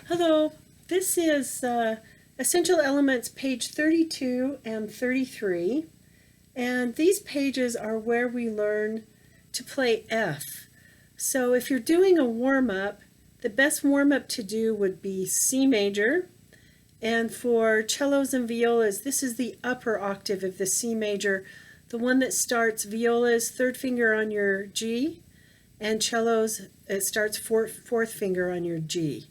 Hello, this is Essential Elements page 32 and 33, and these pages are where we learn to play F. So if you're doing a warm-up, the best warm-up to do would be C major, and for cellos and violas, this is the upper octave of the C major, the one that starts violas third finger on your G, and cellos it starts fourth finger on your G.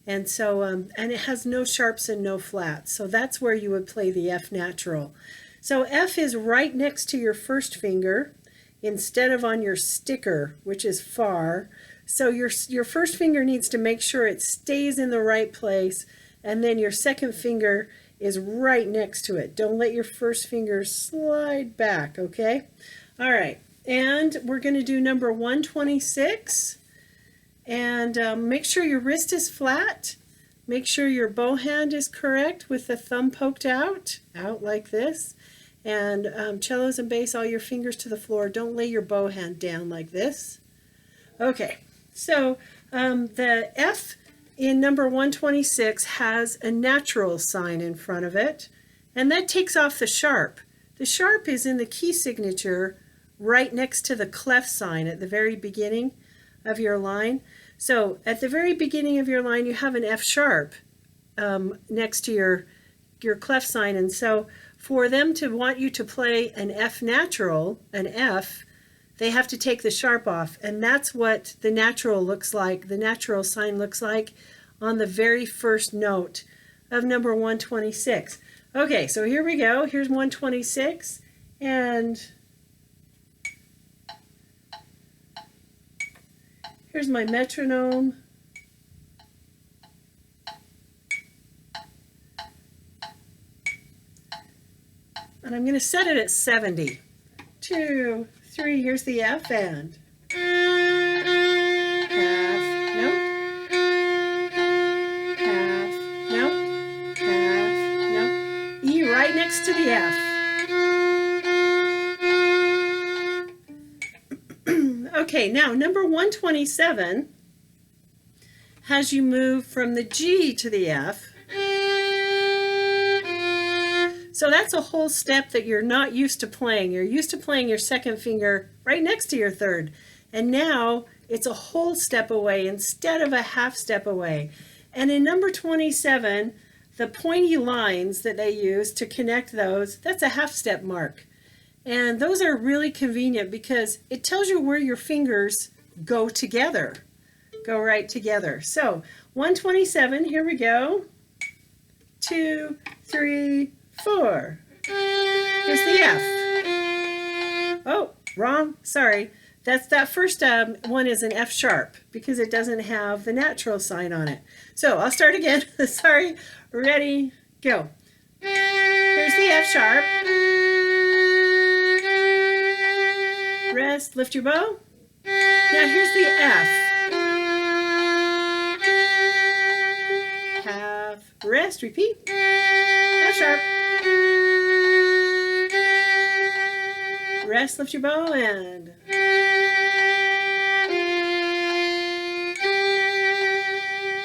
And so, and it has no sharps and no flats. So that's where you would play the F natural. So F is right next to your first finger instead of on your sticker, which is far. So your first finger needs to make sure it stays in the right place, and then your second finger is right next to it. Don't let your first finger slide back, okay? All right, and we're going to do number 126. And make sure your wrist is flat. Make sure your bow hand is correct with the thumb poked out like this. And cellos and bass, all your fingers to the floor. Don't lay your bow hand down like this. Okay, so the F in number 126 has a natural sign in front of it, and that takes off the sharp. The sharp is in the key signature right next to the clef sign at the very beginning of your line. So at the very beginning of your line, you have an F sharp next to your clef sign, and so for them to want you to play an F natural, an F, they have to take the sharp off, and that's what the natural looks like, the natural sign looks like on the very first note of number 126. Okay, so here we go. Here's 126, and here's my metronome. And I'm going to set it at 70. 2, 3, here's the F and half note, half note, half note. E right next to the F. Okay, now number 127 has you move from the G to the F. So that's a whole step that you're not used to playing. You're used to playing your second finger right next to your third. And now it's a whole step away instead of a half step away. And in number 27, the pointy lines that they use to connect those, that's a half step mark. And those are really convenient because it tells you where your fingers go together, go right together. So 127, here we go. 2, 3, 4. Here's the F. Oh, wrong, sorry. That first one is an F sharp because it doesn't have the natural sign on it. So I'll start again. Sorry, ready, go. Here's the F sharp. Rest, lift your bow. Now here's the F. Half, rest, repeat. F sharp. Rest, lift your bow, and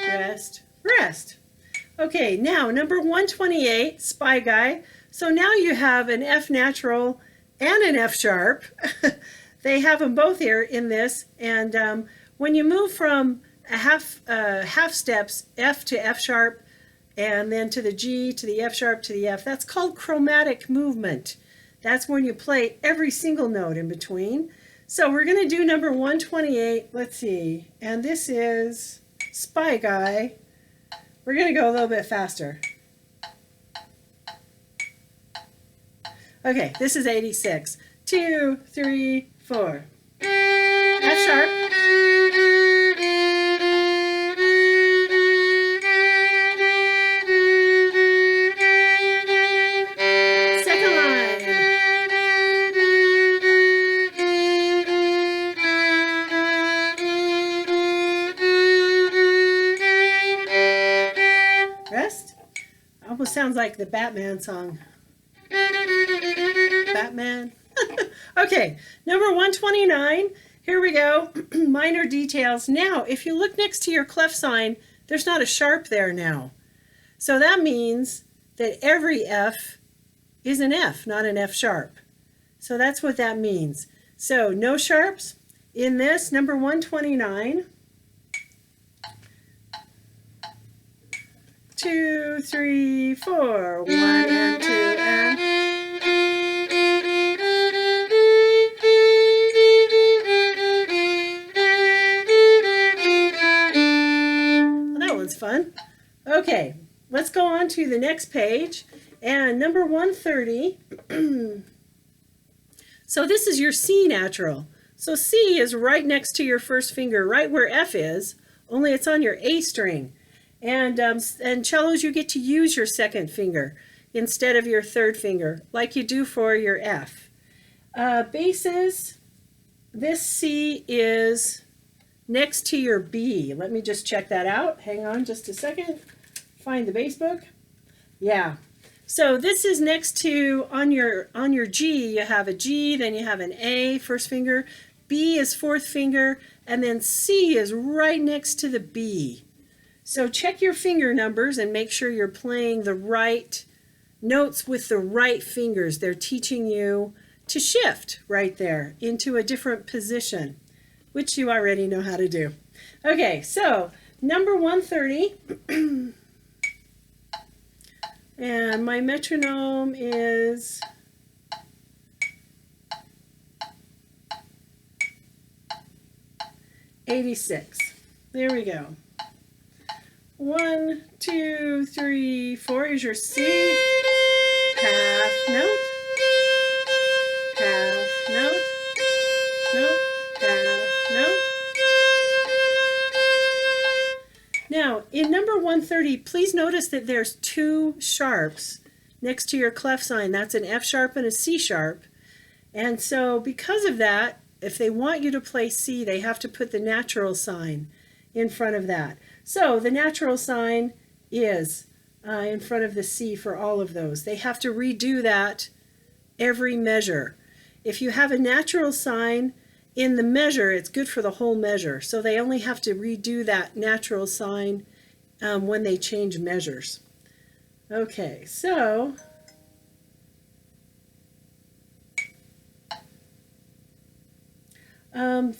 rest, rest. Okay, now number 128, Spy Guy. So now you have an F natural and an F sharp. They have them both here in this, and when you move from a half steps, F to F sharp, and then to the G, to the F sharp, to the F, that's called chromatic movement. That's when you play every single note in between. So we're going to do number 128, let's see, and this is Spy Guy. We're going to go a little bit faster. Okay, this is 86. 2, 3, 4. F sharp. Second line. Rest. Almost sounds like the Batman song. Batman. Okay, number 129, here we go, minor details. Now, if you look next to your clef sign, there's not a sharp there now. So that means that every F is an F, not an F sharp. So that's what that means. So no sharps in this, number 129. 2, 3, 4, 1 and 2 and. Well, that one's fun. Okay, let's go on to the next page. And number 130. So this is your C natural. So C is right next to your first finger, right where F is, only it's on your A string. And cellos, you get to use your second finger instead of your third finger, like you do for your F. Basses, this C is next to your B. Let me just check that out. Hang on just a second. Find the bass book. Yeah. So this is next to, on your G, you have a G, then you have an A, first finger, B is fourth finger, and then C is right next to the B. So check your finger numbers and make sure you're playing the right notes with the right fingers. They're teaching you to shift right there into a different position, which you already know how to do. Okay, so number 130. And my metronome is 86. There we go. 1, 2, 3, 4 is your C. Half note. Half note. Note. Half note. Now, in number 130, please notice that there's 2 sharps next to your clef sign. That's an F sharp and a C sharp. And so because of that, if they want you to play C, they have to put the natural sign in front of that. So the natural sign is in front of the C for all of those. They have to redo that every measure. If you have a natural sign in the measure, it's good for the whole measure. So they only have to redo that natural sign when they change measures. Okay, so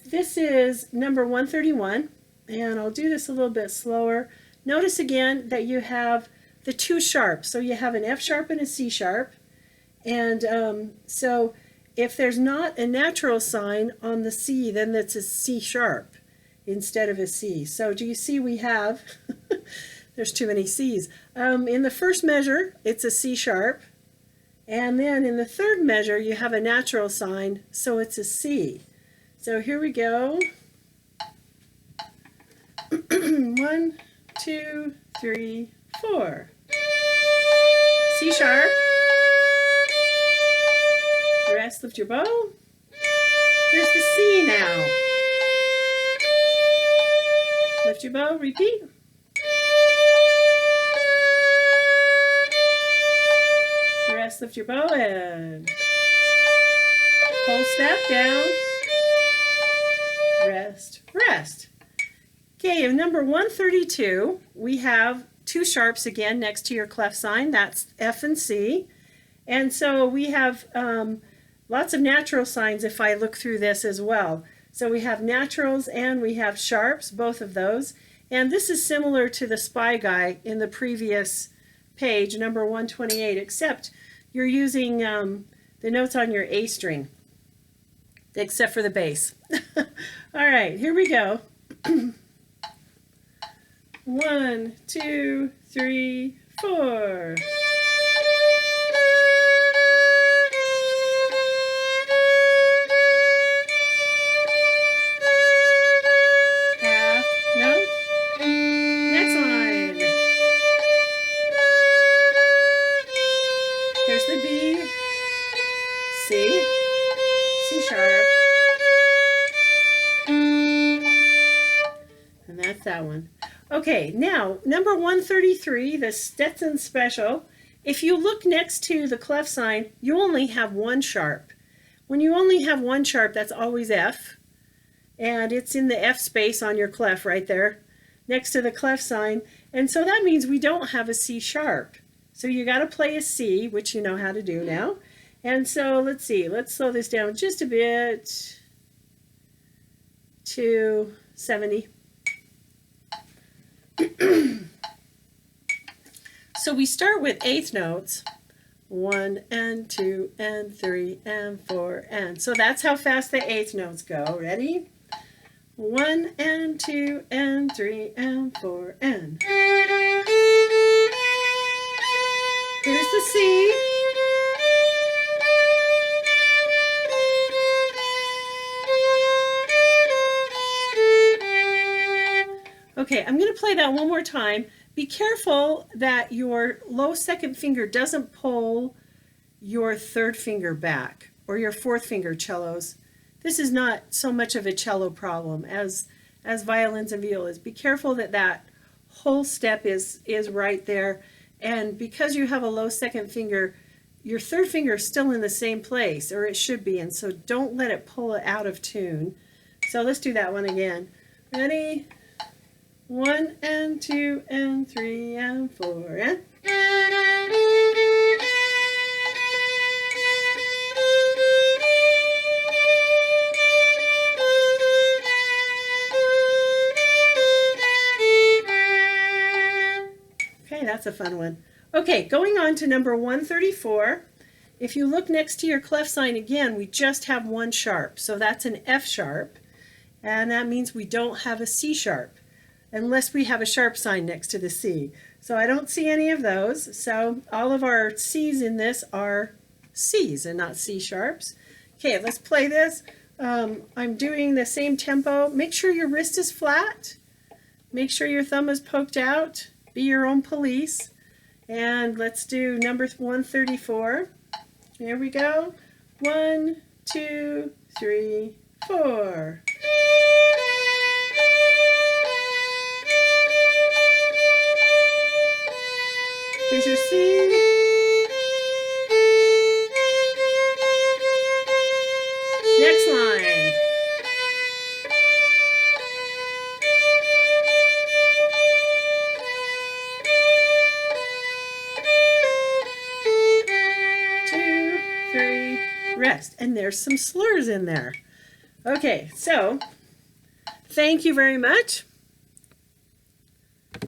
this is number 131, and I'll do this a little bit slower. Notice again that you have the 2 sharps. So you have an F sharp and a C sharp. And so if there's not a natural sign on the C, then that's a C sharp instead of a C. So do you see we have, there's too many C's. In the first measure, it's a C sharp. And then in the third measure, you have a natural sign, so it's a C. So here we go. 1, 2, 3, 4. C sharp. Rest, lift your bow. Here's the C now. Lift your bow, repeat. Rest, lift your bow, and whole step down. Rest, rest. Okay, in number 132, we have 2 sharps again next to your clef sign. That's F and C. And so we have lots of natural signs if I look through this as well. So we have naturals and we have sharps, both of those. And this is similar to the SPY guy in the previous page, number 128, except you're using the notes on your A string, except for the bass. All right, here we go. 1, 2, 3, 4. Half note. Next line. Here's the B, C, C sharp. And that's that one. Okay, now number 133, the Stetson Special. If you look next to the clef sign, you only have 1 sharp. When you only have 1 sharp, that's always F. And it's in the F space on your clef right there. next to the clef sign. And so that means we don't have a C sharp. So you got to play a C, which you know how to do now. And so let's see, let's slow this down just a bit to 70. So we start with eighth notes. 1 and 2 and 3 and 4 and. So that's how fast the eighth notes go. Ready? 1 and 2 and 3 and 4 and. Here's the C. Okay, I'm going to play that one more time. Be careful that your low second finger doesn't pull your third finger back, or your fourth finger, cellos. This is not so much of a cello problem as violins and violas. Be careful that that whole step is right there. And because you have a low second finger, your third finger is still in the same place, or it should be, and so don't let it pull it out of tune. So let's do that one again. Ready? 1 and 2 and 3 and 4 and. Okay, that's a fun one. Okay, going on to number 134. If you look next to your clef sign again, we just have one sharp. So that's an F sharp, and that means we don't have a C sharp, unless we have a sharp sign next to the C. So I don't see any of those. So all of our C's in this are C's and not C sharps. Okay, let's play this. I'm doing the same tempo. Make sure your wrist is flat. Make sure your thumb is poked out. Be your own police. And let's do number 134. Here we go. 1, 2, 3, 4. Here's your C. Next line. Two, three, rest. And there's some slurs in there. Okay, so thank you very much.